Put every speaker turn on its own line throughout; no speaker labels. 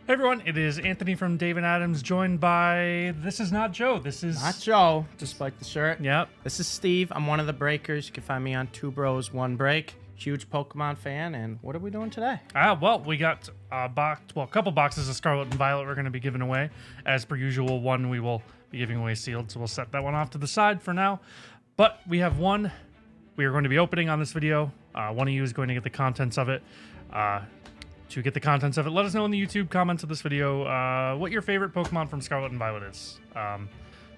Hey everyone, it is Anthony from Dave and Adams, joined by... This is not Joe. This is...
Not Joe, just like the shirt.
Yep.
This is Steve. I'm one of the breakers. You can find me on Two Bros, One Break. Huge Pokemon fan, and what are we doing today?
Well, we got a couple boxes of Scarlet and Violet we're going to be giving away. As per usual, one we will be giving away sealed, so we'll set that one off to the side for now. But we have one we are going to be opening on this video. One of you is going to get the contents of it. To get the contents of it, let us know in the YouTube comments of this video what your favorite Pokemon from Scarlet and Violet is.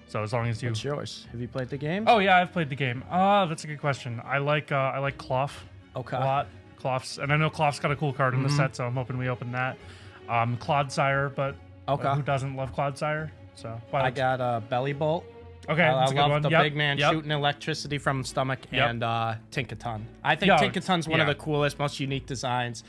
So as long as you...
What's yours? Have you played the game?
Oh yeah, I've played the game. That's a good question. I like Cloth a lot. Cloth's, and I know Cloth's got a cool card in the set, so I'm hoping we open that. Clodsire, but who doesn't love Clodsire? So
I got Belly Bolt.
Okay,
I
that's a good
love
one.
the big man shooting electricity from the stomach, and Tinkaton. I think Tinkaton's one of the coolest, most unique designs.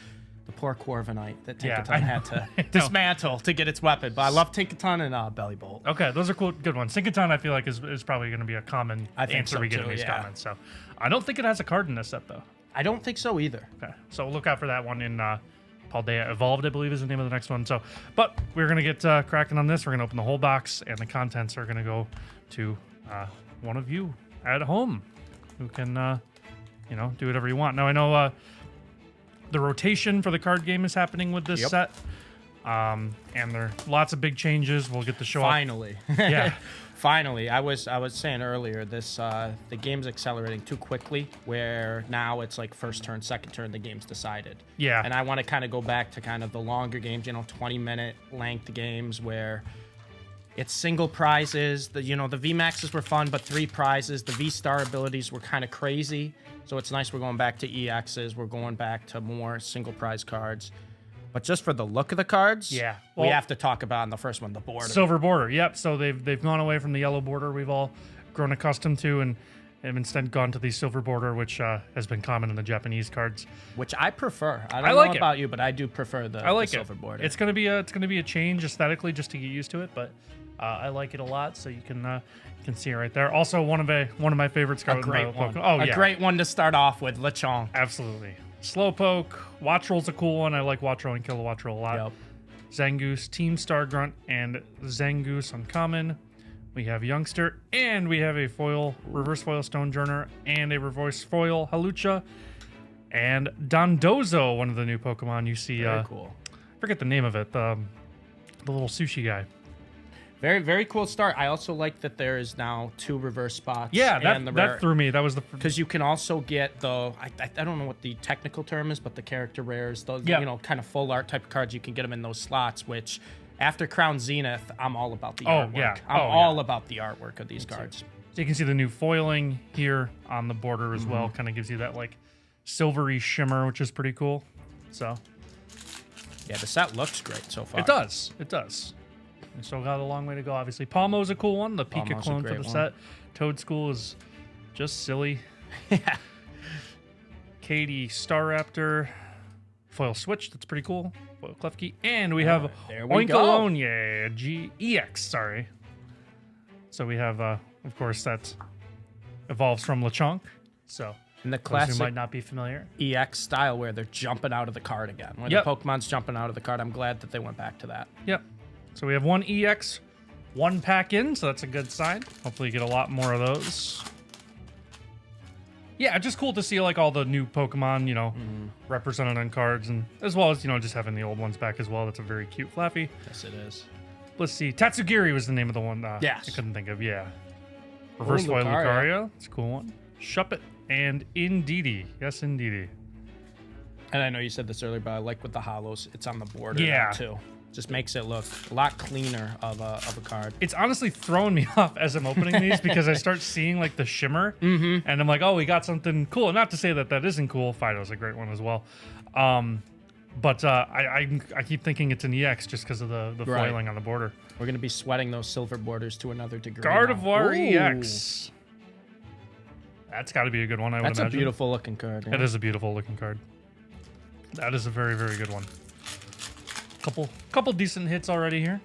The poor Corviknight that Tinkaton had to dismantle to get its weapon. But I love Tinkaton and Belly Bolt.
Okay, those are cool, good ones. Tinkaton, I feel like, is probably going to be a common answer we get in these comments. So I don't think it has a card in this set, though.
I don't think so either.
Okay, so we'll look out for that one in Paldea Evolved, I believe is the name of the next one. So, but we're going to get cracking on this. We're going to open the whole box, and the contents are going to go to one of you at home who can, do whatever you want. Now, I know the rotation for the card game is happening with this set. And there are lots of big changes. We'll get to show
Finally.
Yeah.
Finally. I was saying earlier, the game's accelerating too quickly, where now it's like first turn, second turn, the game's decided.
Yeah.
And I want to kind of go back to kind of the longer games, 20-minute length games where it's single prizes. The VMAXs were fun, but 3 prizes. The V-Star abilities were kind of crazy. So it's nice we're going back to EXs. We're going back to more single prize cards. But just for the look of the cards, we have to talk about in the first one, the border.
Silver border, yep. So they've gone away from the yellow border we've all grown accustomed to, and have instead gone to the silver border, which has been common in the Japanese cards.
Which I prefer. I don't know about you, but I do prefer the silver border.
It's gonna be a change aesthetically just to get used to it, but I like it a lot. So you can see it right there. Also, one of my favorite Scarlet and Violet Pokemon. Oh yeah,
a great one to start off with, Lechonk.
Absolutely. Slowpoke, Wattrol's a cool one. I like Wattrol and Kilowattrol a lot.
Yep.
Zangoose, Team Star Grunt, and Zangoose uncommon. We have Youngster, and we have a reverse foil Stonejourner, and a reverse foil Halucha, and Dondozo, one of the new Pokemon you see.
Very cool.
I forget the name of it. The little sushi guy.
Very, very cool start. I also like that there is now 2 reverse spots.
Yeah, that threw me. That was
because you can also get the I don't know what the technical term is, but the character rares, those kind of full art type of cards. You can get them in those slots. Which after Crown Zenith, I'm all about the artwork.
Yeah.
I'm all about the artwork of these cards.
So you can see the new foiling here on the border as well. Kind of gives you that like silvery shimmer, which is pretty cool. So
yeah, the set looks great so far.
It does. We still got a long way to go, obviously. Palmo's a cool one. The Pika clone for the set. Toadschool is just silly.
Yeah.
Katie Staraptor. Foil Switch, that's pretty cool. Foil Klefki. And we have Oinkologne EX, sorry. So we have, of course, that evolves from Lechonk. So,
and the
those
classic
who might not be familiar.
EX style where they're jumping out of the card again. When the Pokemon's jumping out of the card, I'm glad that they went back to that.
Yep. So we have 1 EX, 1 pack in, so that's a good sign. Hopefully you get a lot more of those. Yeah, just cool to see like all the new Pokemon, represented on cards, and as well as, just having the old ones back as well. That's a very cute Flaffy.
Yes, it is.
Let's see. Tatsugiri was the name of the one.
Yes.
I couldn't think of, Reverse Foil Lucario. It's a cool one. Shuppet and Indeedee. Yes, Indeedee.
And I know you said this earlier, but I like with the hollows, it's on the border now too. Just makes it look a lot cleaner of a card.
It's honestly throwing me off as I'm opening these because I start seeing like the shimmer, and I'm like, oh, we got something cool. Not to say that isn't cool. Fido's a great one as well, but I keep thinking it's an EX just because of the foiling on the border.
We're gonna be sweating those silver borders to another degree.
Gardevoir EX. That's got to be a good one. I would imagine.
That's a beautiful looking card.
Yeah. It is a beautiful looking card. That is a very, very good one. Couple decent hits already here.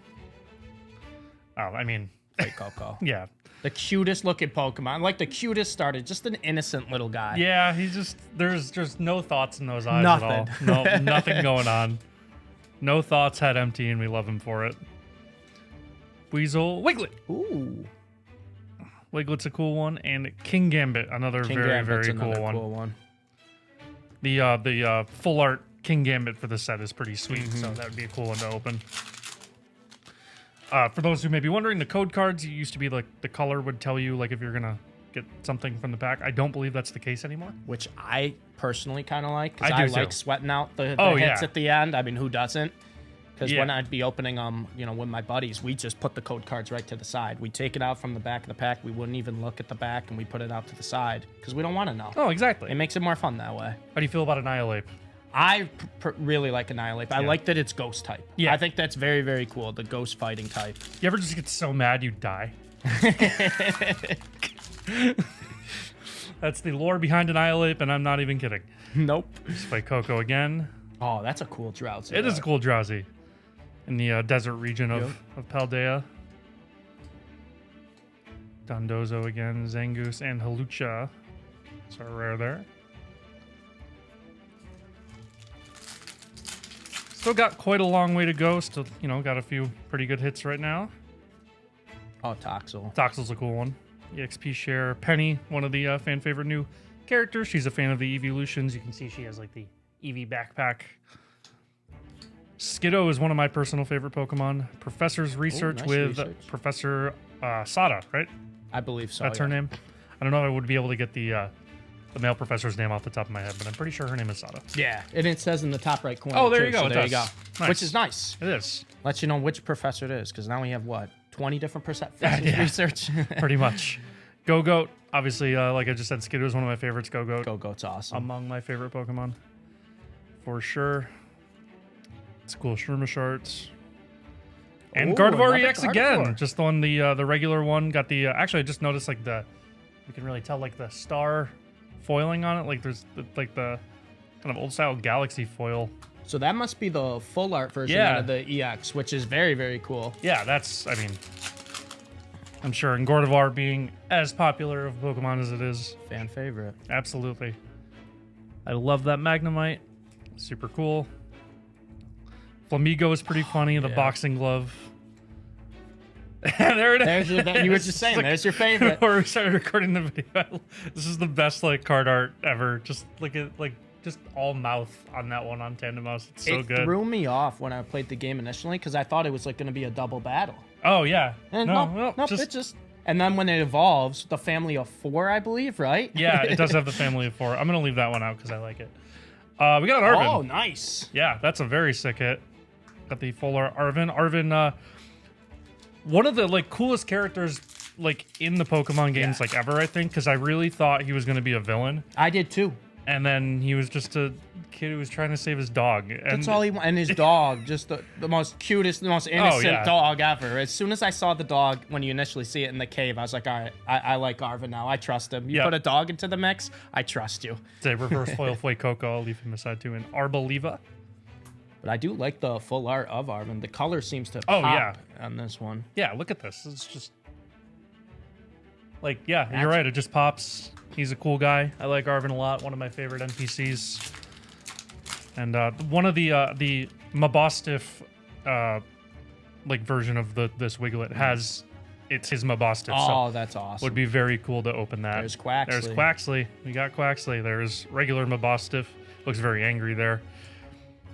Oh, I mean,
Great Coco.
Yeah.
The cutest looking Pokemon. Like the cutest started. Just an innocent little guy.
Yeah, he's just, there's no thoughts in those eyes at all. No, nothing going on. No thoughts, head empty, and we love him for it. Weasel Wiglet.
Ooh.
Wiglet's a cool one, and King Gambit, another very cool one. The full art King Gambit for the set is pretty sweet, so that would be a cool one to open. For those who may be wondering, the code cards used to be like the color would tell you like if you're gonna get something from the pack. I don't believe that's the case anymore.
Which I personally kind of like, because
I
I
do
like
too.
sweating out the
Oh,
hits
yeah.
at the end. I mean, who doesn't? Because
Yeah.
when I'd be opening them, with my buddies, we just put the code cards right to the side. We take it out from the back of the pack. We wouldn't even look at the back, and we put it out to the side because we don't want to know.
Oh, exactly.
It makes it more fun that way.
How do you feel about Annihilate?
I really like Annihilate. I
Yeah.
like that it's ghost type.
Yeah.
I think that's very, very cool, the ghost fighting type.
You ever just get so mad you die? That's the lore behind Annihilate, and I'm not even kidding.
Nope.
Just fight Coco again.
Oh, that's a cool drowsy.
It is a cool drowsy in the desert region of Paldea. Dondozo again, Zangoose, and Halucha. It's our rare there. Still got quite a long way to go. Still, got a few pretty good hits right now.
Oh, Toxel.
Toxel's a cool one. EXP share. Penny, one of the fan favorite new characters. She's a fan of the evolutions. You can see she has like the Eevee backpack. Skiddo is one of my personal favorite Pokemon. Professor's Research
nice
with
research.
Professor Sada, right?
I believe so.
That's her name. I don't know if I would be able to get the male professor's name off the top of my head, but I'm pretty sure her name is Sada.
Yeah, and it says in the top right corner.
Oh, there
too,
you go.
So
It
there you
does.
go.
Nice.
Which is nice.
It is.
Lets you know which professor it is, because now we have what, 20 different
Yeah.
research.
Pretty much. Go-Goat, obviously, like I just said, Skiddo is one of my favorites. Go-Goat.
Go-Goat's awesome.
Among my favorite Pokemon. For sure. It's cool. Shroomish Arts. And
Ooh,
Gardevoir
another
EX again.
Gardevoir.
Just on the regular one. Got the... actually, I just noticed like you can really tell like the star foiling on it. Like there's the kind of old style galaxy foil.
So that must be the full art version
Yeah.
of the EX, which is very, very cool.
Yeah, I'm sure. And Gardevoir being as popular of Pokemon as it is.
Fan favorite.
Absolutely. I love that Magnemite. Super cool. Flamigo is pretty funny. The
yeah.
boxing glove. There it is.
You were just saying, there's your favorite.
Before we started recording the video, this is the best card art ever. Just look at just all mouth on that one on Tandem Mouse. It's so
it
good.
threw me off when I played the game initially because I thought it was like going to be a double battle.
Oh yeah.
And
Nope,
it just. And then when it evolves, the family of 4, I believe, right?
Yeah, it does have the family of 4. I'm gonna leave that one out because I like it. We got an Arvin.
Oh, nice.
Yeah, that's a very sick hit. Got the full art Arvin. Arvin, one of the coolest characters in the Pokemon games ever, I think, because I really thought he was gonna be a villain,
I did too.
and then he was just a kid who was trying to save his dog. And
That's all he wanted. And his dog, just the most cutest, the most innocent
yeah.
dog ever. As soon as I saw the dog, when you initially see it in the cave, I was like, all right, I like Arvin now. I trust him. You
Yep.
put a dog into the mix, I trust you.
Say reverse foil Fuecoco. I'll leave him aside too. And Arboliva.
But I do like the full art of Arvin. The color seems to
Oh,
pop on this one.
Yeah, look at this. It's just you're right. It just pops. He's a cool guy. I like Arvin a lot. One of my favorite NPCs. And one of the Mabostiff version of this Wiglet has it's his Mabostiff.
Oh,
So
that's awesome.
would be very cool to open that.
There's Quaxley.
There's Quaxley. We got Quaxley. There's regular Mabostiff. Looks very angry there.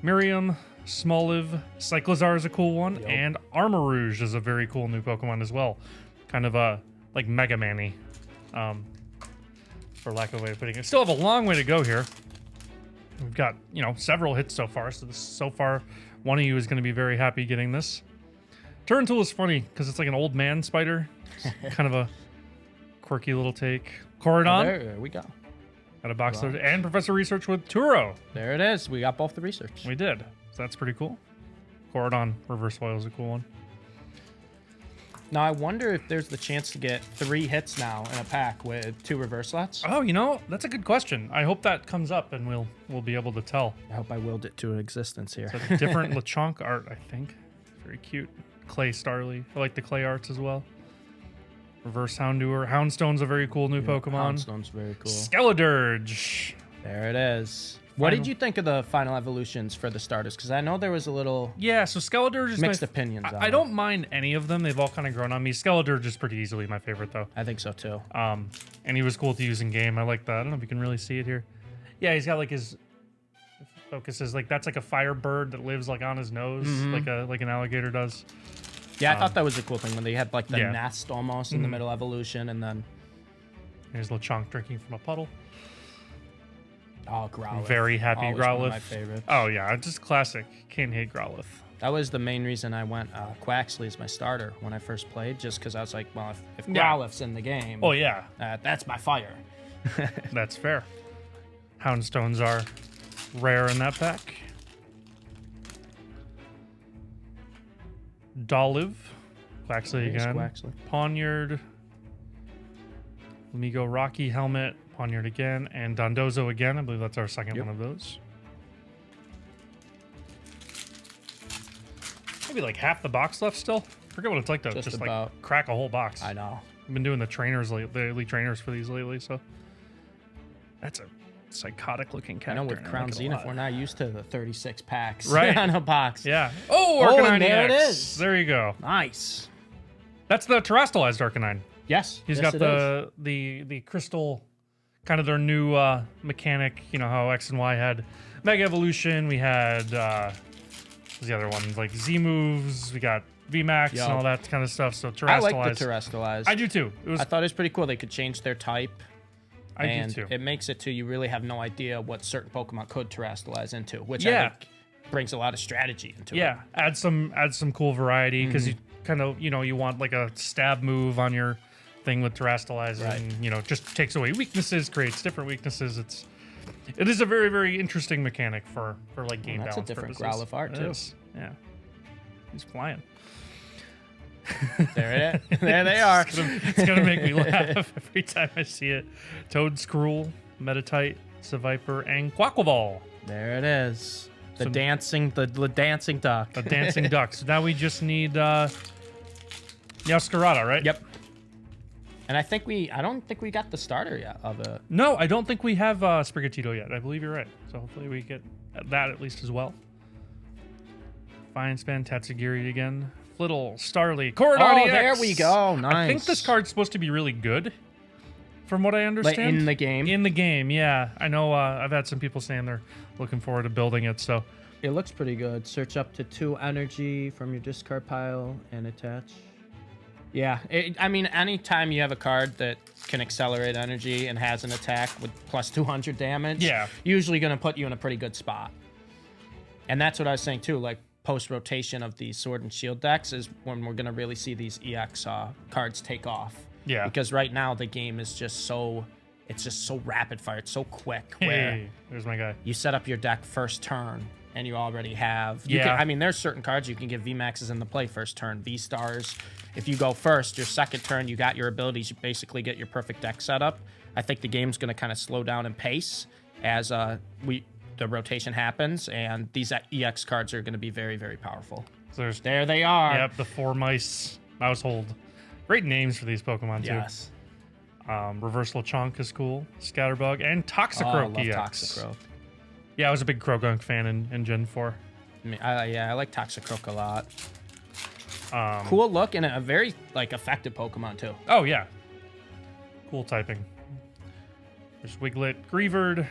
Miriam, Smoliv, Cyclizar is a cool one,
Yep.
and Armarouge is a very cool new Pokemon as well. Kind of like Mega Man-y, for lack of a way of putting it. Still have a long way to go here. We've got, several hits so far. So far, one of you is going to be very happy getting this. Turn Tool is funny because it's like an old man spider. It's kind of a quirky little take. Corridon.
There we go.
Got a box there. And Professor Research with Turo.
There it is. We got both the research.
We did. So that's pretty cool. Corridon Reverse Foil is a cool one.
Now, I wonder if there's the chance to get 3 hits now in a pack with 2 reverse slots.
Oh, that's a good question. I hope that comes up and we'll be able to tell.
I hope I willed it to existence here.
It's a different Lechonk art, I think. Very cute. Clay Starly. I like the clay arts as well. Reverse Houndour. Houndstone's a very cool new Pokemon.
Houndstone's very cool.
Skeledirge.
There it is. What did you think of the final evolutions for the starters? Because I know there was a little
Yeah, so Skeletor just
mixed opinions on
I
it.
don't mind any of them. They've all kind of grown on me. Skeletor just pretty easily my favorite though.
I think so too.
And he was cool to use in game. I like that. I don't know if you can really see it here. Yeah, he's got like his focuses like that's like a fire bird that lives like on his nose, like an alligator does.
Yeah, I thought that was a cool thing when they had like the
Yeah.
nest almost in the middle evolution, and then
Here's LeChonk drinking from a puddle.
Growlithe.
Very happy
Always one of
Growlithe.
my favorites.
Oh yeah, just classic. Can't hate Growlithe.
That was the main reason I went Quaxley as my starter when I first played, just because I was like, well, if
Yeah.
Growlithe's in the game,
Oh yeah,
that's my fire.
that's fair. Houndstones are rare in that pack. Dolive, Quaxley
There's
again.
Quaxley.
Poniard. Let me go Rocky Helmet, Poniard again, and Dondozo again. I believe that's our second
Yep.
one of those. Maybe like half the box left still. Forget what it's like to
Just
just
about.
like crack a whole box.
I know.
I've been doing the trainers, the elite trainers for these lately, so that's a psychotic looking
I
character.
know with
and
Crown
like it a
Zenith,
lot.
we're not used to the 36 packs
Right.
on a box.
Yeah. Oh,
Oh,
Arcanine
and there it
EX.
is.
There you go.
Nice.
That's the terrestrialized Arcanine.
Yes.
He's
yes,
got
it is.
the crystal, kind of their new mechanic. You know how X and Y had Mega Evolution. We had what's the other ones like Z moves. We got VMAX
Yo.
and all that kind of stuff. So
I
terrestrialized.
like the terrestrialized.
I do too. It was.
I thought it was pretty cool. They could change their type.
I
And
do too.
it makes it to you really have no idea what certain Pokemon could terrestrialize into, which
Yeah.
I think brings a lot of strategy into it.
Yeah, add some cool variety because
Mm-hmm.
you kind of you want like a stab move on your thing with terrestrializing.
Right.
Just takes away weaknesses, creates different weaknesses. It is a very very interesting mechanic for like game
That's a
balance
different
purposes.
Growlithe art,
It
too.
is. Yeah, he's flying.
There it is. There they are.
It's gonna make me laugh every time I see it. Toadskrull, Metatite, Seviper, and Quaquaval.
There it is. The
Some-
dancing duck.
The dancing ducks. Now we just need Yaskarada, right?
Yep. And I don't think we got the starter yet of it.
No, I don't think we have Sprigatito yet. I believe you're right. So hopefully we get that at least as well. Fine Span, Tatsugiri again. Flittle, Starly, Corridon
Oh, there
EX.
we go. Nice.
I think this card's supposed to be really good, from what I
Like
understand.
in the game.
In the game, yeah. I know I've had some people saying they're looking forward to building it, so...
It looks pretty good. Search up to 2 energy from your discard pile and attach. Yeah, I mean, anytime you have a card that can accelerate energy and has an attack with plus 200 damage,
Yeah.
usually going to put you in a pretty good spot. And that's what I was saying too. Like post-rotation of these Sword and Shield decks is when we're going to really see these EX cards take off.
Yeah.
Because right now the game is just so rapid fire. It's so quick. Where
Hey, there's my guy.
you set up your deck first turn and you already have
Yeah.
I mean there's certain cards you can give VMAXs in the play first turn, V stars. If you go first, your second turn you got your abilities, you basically get your perfect deck set up. I think the game's going to kind of slow down in pace as the rotation happens, and these EX cards are going to be very, very powerful.
So there's
There they are.
Yep, the 4 mice household. Great names for these Pokemon too.
Yes.
Reverse Lechonk is cool. Scatterbug and
Oh, I
Toxicroak
love
EX.
Toxicroak.
Yeah, I was a big Krogunk fan in Gen 4.
I mean, I like Toxicroak a lot.
Um,
Cool look and a very effective Pokemon too.
Oh, yeah. Cool typing. There's Wiglet, Greavard.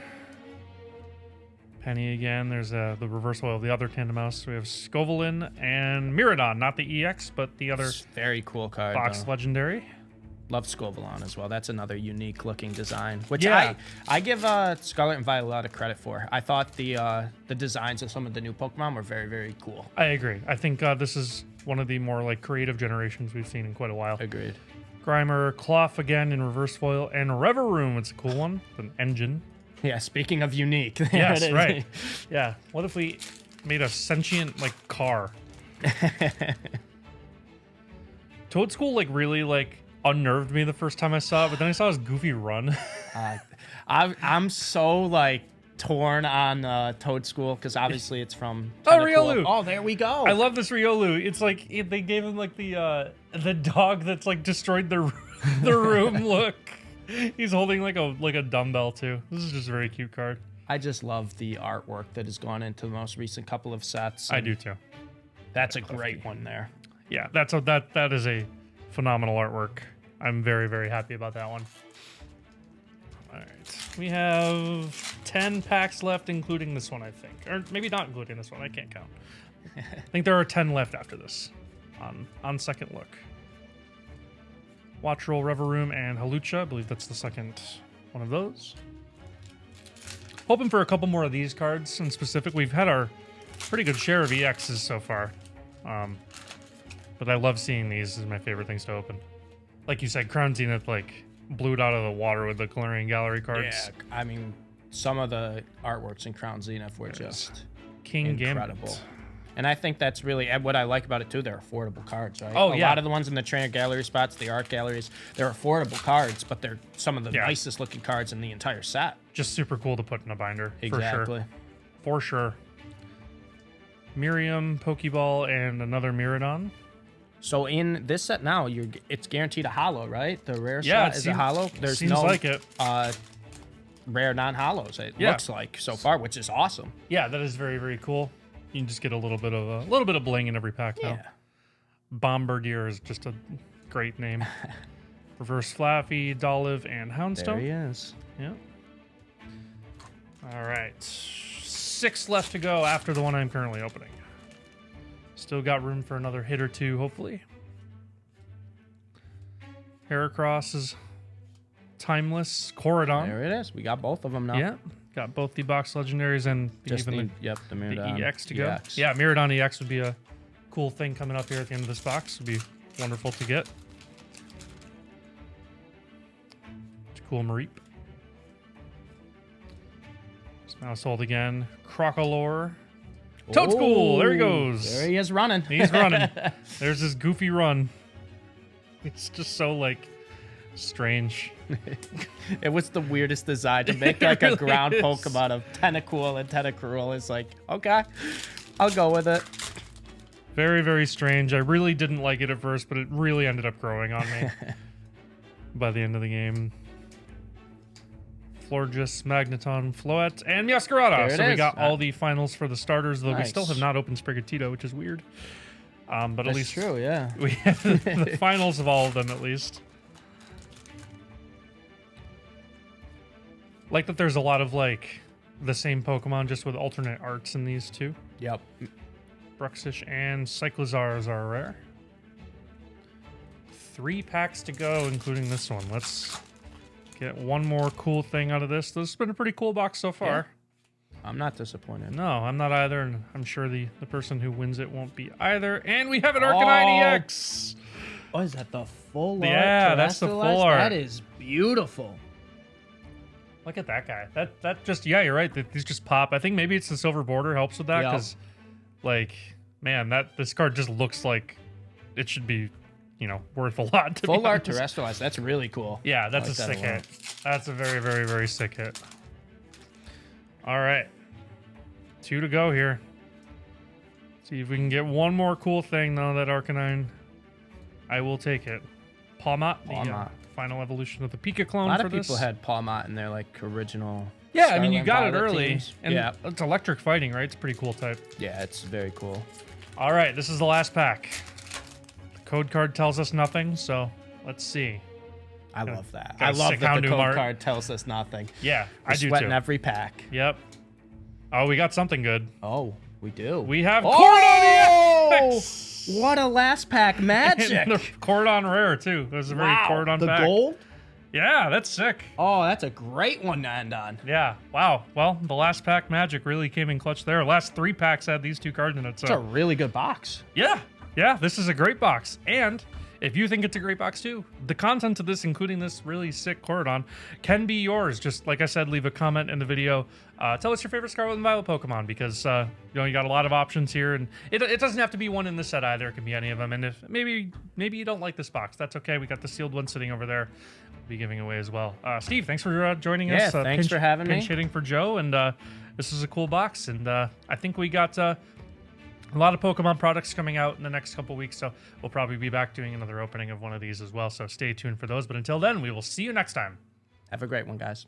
Penny again. There's the reversal of the other Tandem Mouse. We have Scovelin and Miradon. Not the EX, but the other
It's a very cool card.
box
though.
legendary.
Love Scovelon as well. That's another unique looking design, which
Yeah.
I give Scarlet and Violet a lot of credit for. I thought the designs of some of the new Pokemon were very, very cool.
I agree. I think this is one of the more like creative generations we've seen in quite a while.
Agreed.
Grimer, Cloth again in reverse foil, and Reveroom. It's a cool one. It's an engine.
Yeah, speaking of unique. there
Yes,
it is.
right. Yeah. What if we made a sentient like car? Toadschool like really like unnerved me the first time I saw it, but then I saw his goofy run.
I'm so like torn on Toadschool because obviously it's from
Oh,
Tentacool.
Riolu.
Oh, there we go.
I love this Riolu. It's like they gave him like the dog that's like destroyed the the room look. He's holding like a dumbbell too. This is just a very cute card.
I just love the artwork that has gone into the most recent couple of sets.
I do too.
That's a great one there.
Yeah, that is a phenomenal artwork. I'm very, very happy about that one. All right, we have 10 packs left, including this one, I think, or maybe not including this one. I can't count. I think there are 10 left after this. On second look, Watch Roll, Rever Room, and Halucha. I believe that's the second one of those. Hoping for a couple more of these cards in specific. We've had our pretty good share of EXs so far. But I love seeing these. This is my favorite things to open. Like you said, Crown Zenith like blew it out of the water with the Galarian Gallery cards.
Yeah, I mean, some of the artworks in Crown Zenith were just
King
incredible.
Gambit.
And I think that's really what I like about it too. They're affordable cards, right?
Oh,
a
yeah.
lot of the ones in the trainer gallery spots, the art galleries, they're affordable cards, but they're some of the nicest looking cards in the entire set.
Just super cool to put in a binder.
Exactly.
For sure. Miriam, Pokeball, and another Miradon.
So in this set now, it's guaranteed a holo, right? The rare
Yeah,
set is a holo. There's
seems
no
like it.
Rare non-holos. It looks like so far, which is awesome.
Yeah, that is very, very cool. You can just get a little bit of bling in every pack now.
Yeah.
Bombardier is just a great name. Reverse Flaffy, Dolive, and Houndstone.
There he is.
Yeah. All right. 6 left to go after the one I'm currently opening. Still got room for another hit or two, hopefully. Heracross is timeless. Corridon.
There it is. We got both of them now.
Yeah. Got both the box legendaries and
Just
even
the Miradon.
the EX to go.
EX.
Yeah, Miradon EX would be a cool thing coming up here at the end of this box. Would be wonderful to get. It's a cool Mareep. It's now sold again. Crocolore. Toadschool. There he goes.
There he is running.
He's running. There's his goofy run. It's just so like strange.
It was the weirdest design to make like
really
a ground
is.
Pokemon of Tentacool and Tentacruel. It's like, okay, I'll go with it.
Very, very strange. I really didn't like it at first, but it really ended up growing on me by the end of the game. Florges, Magneton, Floette, and Meowscarada. So we got all the finals for the starters, though we still have not opened Sprigatito, which is weird. But at least
true, yeah.
we have the finals of all of them, at least. Like that there's a lot of like the same Pokemon just with alternate arts in these two.
Yep.
Bruxish and Cyclizars are rare. 3 packs to go, including this one. Let's get one more cool thing out of this. This has been a pretty cool box so far.
Yeah. I'm not disappointed.
No, I'm not either, and I'm sure the person who wins it won't be either. And we have an Arcanine EX!
Oh, is that the full art?
Yeah, that's the full art.
That is beautiful.
Look at that guy. That just, yeah, you're right. These just pop. I think maybe it's the silver border helps with that, because, like, man, this card just looks like it should be, you know, worth a lot. To
Full
be
art
honest.
Terrestrialized. That's really cool.
Yeah, that's
I
a
like that
sick
a lot.
hit. That's a very, very, very sick hit. All right. 2 to go here. See if we can get one more cool thing, though, that Arcanine. I will take it. Pawmot, the final evolution of the Pika clone.
A lot
for
of people
this.
had Pawmot in their like original.
Yeah, I mean, you
Scarlet
got it
Violet
early.
teams.
And
yeah,
it's electric fighting, right? It's a pretty cool type.
yeah, it's very cool.
All right, this is the last pack. The code card tells us nothing, so let's see.
I love that.
got
I
a
love
sick
that the
Houndoom
code
art.
card tells us nothing.
Yeah,
We're
I do
sweating
too.
every pack.
Yep. Oh, we got something good.
Oh, we do.
We have
Oh!
Cordon EX!
What a last pack magic!
And the Cordon rare too. There's a very Cordon
the
pack.
gold.
Yeah, that's sick.
Oh, that's a great one to end on.
Yeah. Wow. Well, the last pack magic really came in clutch there. Last 3 packs had these 2 cards in it. So
It's a really good box.
yeah, this is a great box. And if you think it's a great box too, the content of this, including this really sick Corridon, can be yours. Just like I said, leave a comment in the video. Tell us your favorite Scarlet and Violet Pokemon, because you got a lot of options here, and it doesn't have to be one in this set either. It can be any of them. And if maybe you don't like this box, that's okay. We got the sealed one sitting over there. We'll be giving away as well. Steve, thanks for joining us.
Yeah, thanks for having me.
Pinch hitting for Joe, and this is a cool box. And I think we got a lot of Pokemon products coming out in the next couple weeks, so we'll probably be back doing another opening of one of these as well. So stay tuned for those. But until then, we will see you next time.
Have a great one, guys.